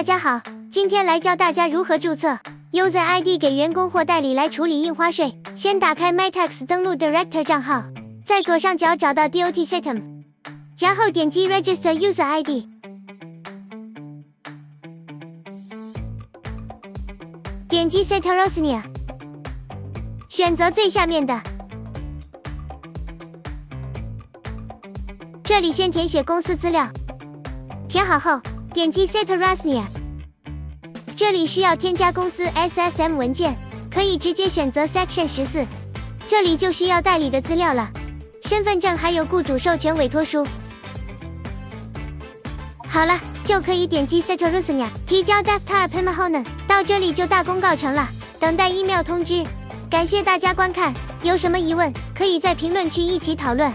大家好，今天来教大家如何注册 User ID 给员工或代理来处理印花税。先打开 MyTax 登录 Director 账号，在左上角找到 DOT System， 然后点击 Register User ID。点击 Set Rosnia， 选择最下面的。这里先填写公司资料，填好后点击 Set Rosnia。这里需要添加公司 SSM 文件，可以直接选择 Section 14。这里就需要代理的资料了，身份证还有雇主授权委托书。好了，就可以点击 Set Rosnia 提交 Daftar Payment 后呢，到这里就大功告成了，等待 email 通知。感谢大家观看，有什么疑问可以在评论区一起讨论。